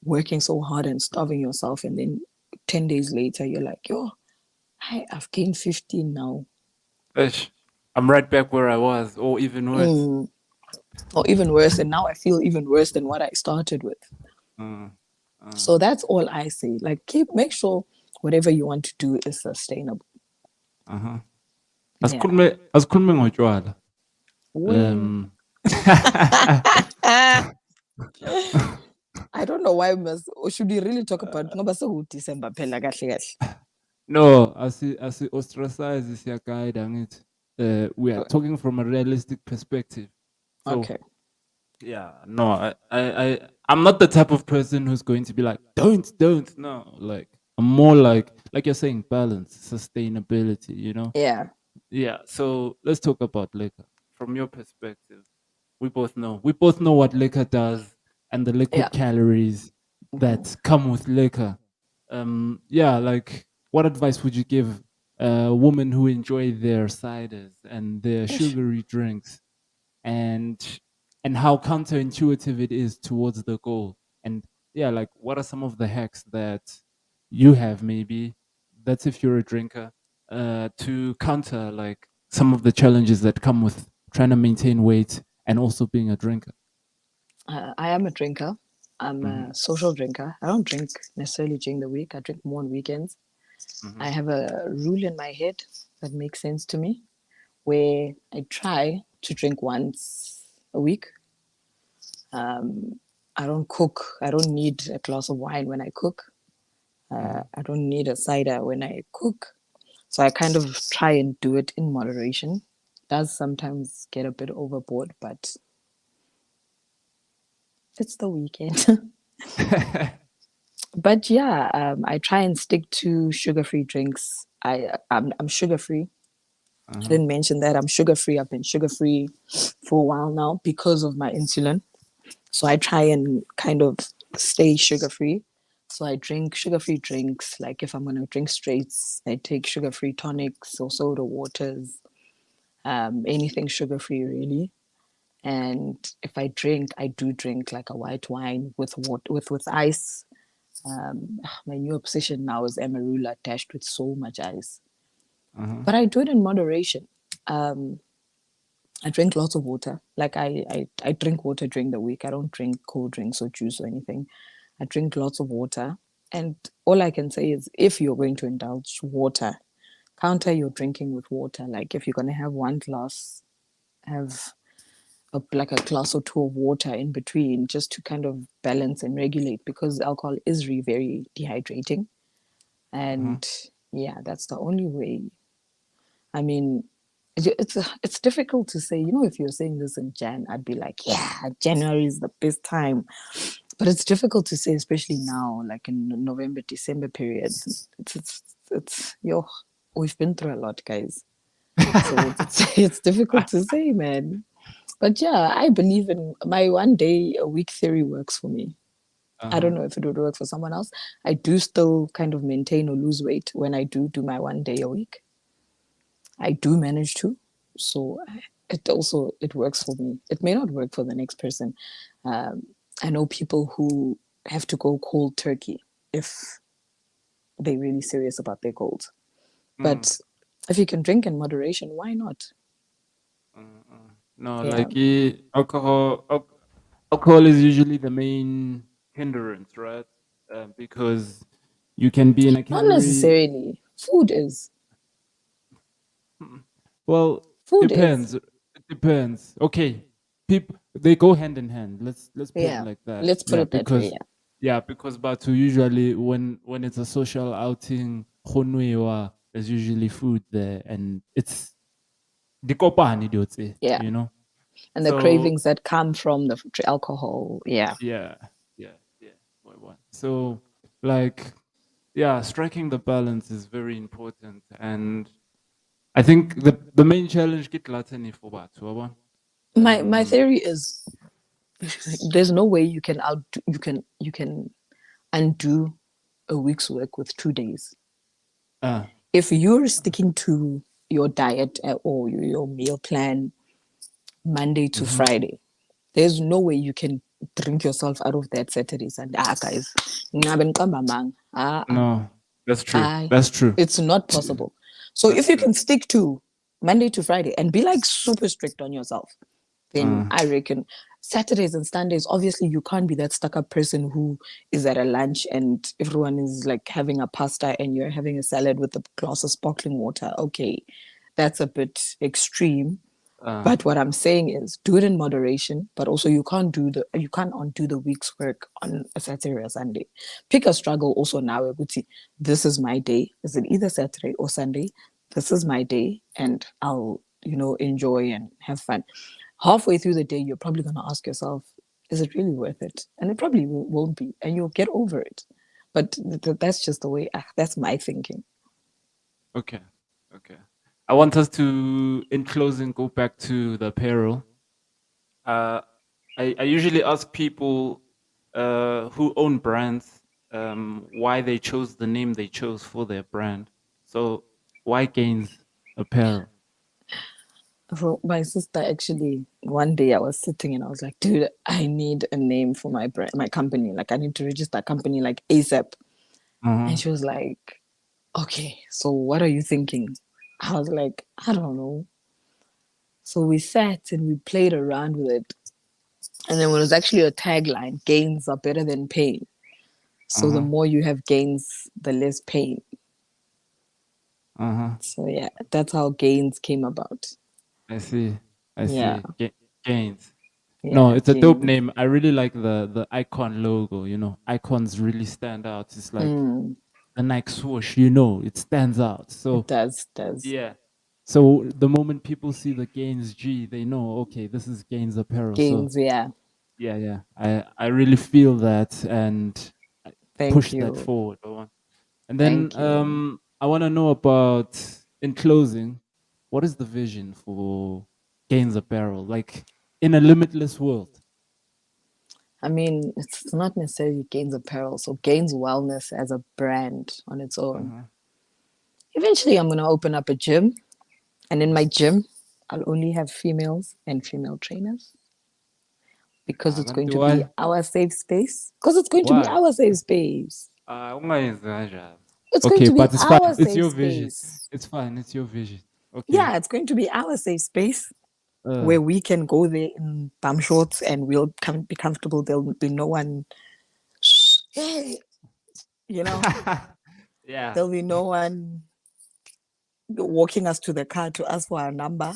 working so hard and starving yourself, and then 10 days later you're like, yo, I've gained 15 now. Ish. I'm right back where I was, or even worse. Or even worse, and now I feel even worse than what I started with. Uh, uh, So that's all I say. Like make sure whatever you want to do is sustainable. uh-huh. Yeah. Asikhulume ngotshwala. We Um. I don't know why must, or should we really talk about ngoba December phela kahle kahle. No, asi ostracize siyakayida ngithi. We are talking from a realistic perspective. So Okay. yeah, no, I'm not the type of person who's going to be like, don't. No, like I'm more like like you're saying, balance, sustainability, Yeah. Yeah, so let's talk about liquor. From your perspective, we both know what liquor does and the Yeah. liquid calories Mhm. that come with liquor. Yeah, like what advice would you give women who enjoy their ciders and their Ish. sugary drinks, and how counterintuitive it is towards the goal? And yeah, like what are some of the hacks that you have, maybe that's if you're a drinker, to counter like some of the challenges that come with trying to maintain weight and also being a drinker? I am a drinker. I'm Mm-hmm, a social drinker. I don't drink necessarily during the week. I drink more on weekends. mm-hmm, I have a rule in my head that makes sense to me where I try to drink once a week. I don't cook. I don't need a glass of wine when I cook. mm-hmm. I don't need a cider when I cook. So I kind of try and do it in moderation. Does sometimes get a bit overboard, but it's the weekend. But yeah, I try and stick to sugar-free drinks. I'm sugar-free. I Uh-huh. didn't mention that I'm sugar-free. I've been sugar-free for a while now because of my insulin. So I try and kind of stay sugar-free. So I drink sugar-free drinks. Like if I'm gonna drink straights, I take sugar-free tonics or soda waters, anything sugar-free really. And if I drink, I do drink like a white wine with water, with ice. My new obsession now is amarula dashed with so much ice. Uh-huh. But I do it in moderation. Um, I drink lots of water. Like I drink water during the week. I don't drink cold drinks or juice or anything. I drink lots of water. And all I can say is if you're going to indulge water, counter your drinking with water. Like if you're going to have one glass, have like a glass or two of water in between just to kind of balance and regulate because alcohol is really very dehydrating. Uh-huh. And yeah, that's the only way. I mean, it's difficult to say. If you're saying this in Jan, I'd be like, yeah, January is the best time. But it's difficult to say, especially now, like in November, December periods. Yo, we've been through a lot, guys. So it's difficult to say, man. But yeah, I believe in my 1 day a week theory works for me. I Uh-huh. don't know if it would work for someone else. I do still kind of maintain or lose weight when I do my 1 day a week. I do manage to. So it works for me. It may not work for the next person. Um, I know people who have to go cold turkey if they're really serious about their goals. Mm, But if you can drink in moderation, why not? no, Yeah, like alcohol is usually the main hindrance, right? Because you can be in a not calorie. necessarily. Food is. Mm. Well, Food is. depends. It depends. Okay, people they go hand in hand. Let's put it Yeah. like that. Let's put Yeah, it that way. because Yeah. Batu usually when it's a social outing, khonwewa, there's usually food there, and it's dikopani diyotse, Yeah. you know. And the So cravings that come from the alcohol. Yeah. yeah, yeah. So like yeah, striking the balance is very important, and I think the main challenge get latini for Batu, yabo? My Um, theory is there's no way you can undo a week's work with 2 days. uh, If you're sticking to your diet or your meal plan Monday to mhm. Friday, there's no way you can drink yourself out of that Saturday Sunday. Guys, ngabe niqamba amanga. No, that's true. I That's true. it's not T- possible. So That's if you true. can stick to Monday to Friday and be like super strict on yourself, then Uh, I reckon Saturdays and Sundays, obviously you can't be that stuck up person who is at a lunch and everyone is like having a pasta and you're having a salad with a glass of sparkling water. Okay, that's a bit extreme. uh, But what I'm saying is do it in moderation, but also you can't undo the week's work on a Saturday or Sunday. Pick a struggle also now, Eguti. This is my day. Is it either Saturday or Sunday? This is my day and I'll, enjoy and have fun. Halfway through the day, you're probably gonna ask yourself, is it really worth it? And it probably won't be, and you'll get over it. But that's just the way. That's my thinking. Okay. Okay. I want us to, in closing, go back to the apparel. Uh, I usually ask people who own brands why they chose the name they chose for their brand. So, why Gainz Apparel? So my sister actually one day I was sitting and I was like, dude, I need a name for my brand, my company. Like I need to register a company like ASAP. And Uh-huh. she was like, okay, so what are you thinking? I was like, I don't know. So we sat and we played around with it. And then it was actually a tagline, gains are better than pain. So the Uh-huh. more you have gains, the less pain. Uh-huh. So yeah, that's how gains came about. I see. I Yeah, see. Gainz. No, yeah, it's a dope gains. name. I really like the icon logo. Icons really stand out. It's like Mm, the Nike swoosh. It stands out. it So does. yeah. So the moment people see the Gainz G, they know, okay, this is Gainz Apparel. So Gains, yeah. yeah, yeah. I really feel that and I Thank push that you. forward. And then Thank you. I want to know about, in closing, what is the vision for Gainz Apparel? Like in a limitless world. I mean, it's not necessarily Gainz Apparel. So Gainz Wellness as a brand on its own. Uh-huh. Eventually, I'm going to open up a gym. And in Uh-huh. my gym, I'll only have females and female trainers because it's going Kanti to be why? our safe space. Because it's going to be Why? our safe space. Ungayenzi kanjalo. It's going Okay, to be but it's fine. our It's safe your vision. space. It's fine. It's your vision. Okay. Yeah, it's going to be our safe space Uh. where we can go there in bum shorts and we'll be comfortable. There'll be no one, hey, you know, Yeah. there'll be no one walking us to the car to ask for our number.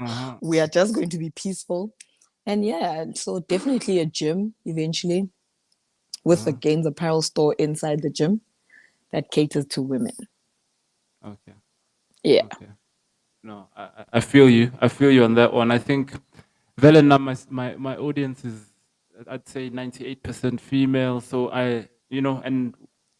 Uh-huh. We are just going to be peaceful. And yeah, so definitely a gym eventually with a Uh-huh. Gainz apparel store inside the gym that caters to women. Okay. Yeah. Okay. No, I feel you. I feel you on that one. I think Belinda, my audience is, I'd say, 98% female. So and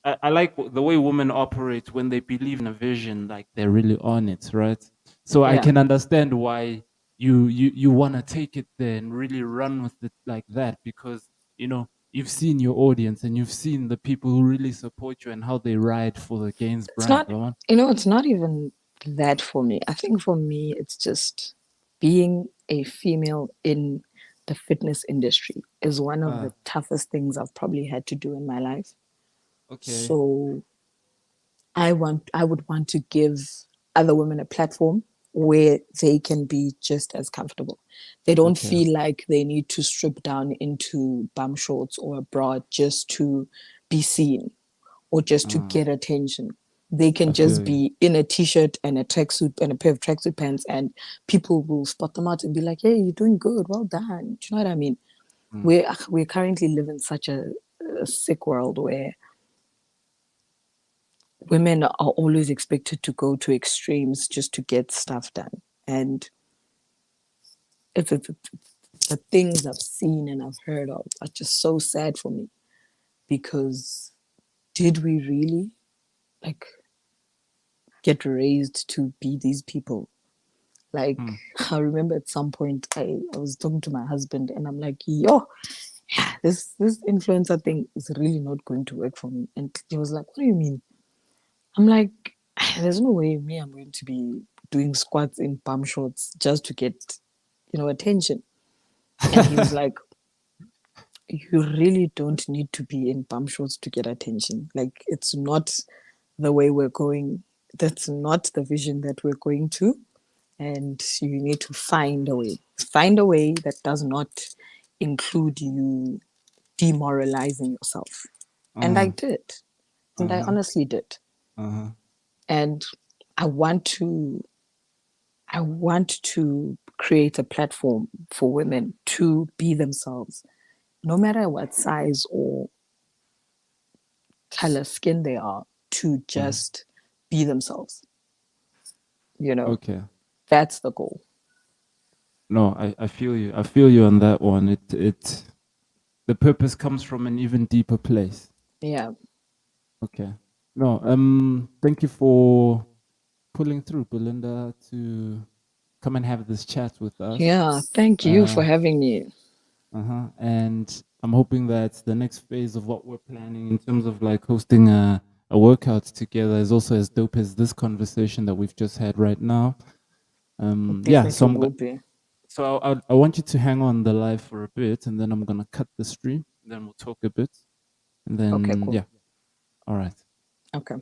I like the way women operate when they believe in a vision, like they're really on it, right? So I Yeah. can understand why you want to take it there and really run with it like that, because you've seen your audience and you've seen the people who really support you and how they ride for the Gains It's brand. not, it's not even that for me. I think for me, it's just being a female in the fitness industry is one of Uh, the toughest things I've probably had to do in my life. okay. So I would want to give other women a platform where they can be just as comfortable. They don't Okay. feel like they need to strip down into bum shorts or a bra just to be seen or just to Uh, get attention. They can I feel just you. be in a t-shirt and a tracksuit and a pair of tracksuit pants, and people will spot them out and be like, "Hey, you're doing good. Well done." Do you know what I mean? Mm, We currently live in such a sick world where women are always expected to go to extremes just to get stuff done. And the things I've seen and I've heard of are just so sad for me because did we really like get raised to be these people? Like, mm, I remember at some point I was talking to my husband and I'm like, yo, this influencer thing is really not going to work for me. And he was like, what do you mean? I'm like, there's no way me, I'm going to be doing squats in palm shorts just to get, attention. And he was like, you really don't need to be in palm shorts to get attention. Like, it's not the way we're going. That's not the vision that we're going to. And you need to find a way. Find a way that does not include you demoralizing yourself. And I uh, did. And I uh-huh, honestly did. uh-huh, And I want to I want to create a platform for women to be themselves, no matter what size or color skin they are, to uh, just be themselves. You know, okay. that's the goal. No, I feel you. I feel you on that one. The purpose comes from an even deeper place. Yeah. Okay. No, thank you for pulling through, Belinda, to come and have this chat with us. Yeah, thank you for Uh, having me. and I'm hoping that the next phase of what we're planning in terms of like hosting a workout together is also as dope as this conversation that we've just had right now. Yeah, so Definitely will be. I want you to hang on the live for a bit, and then I'm gonna cut the stream. Then we'll talk a bit, and Okay, then cool. yeah, all right. Okay.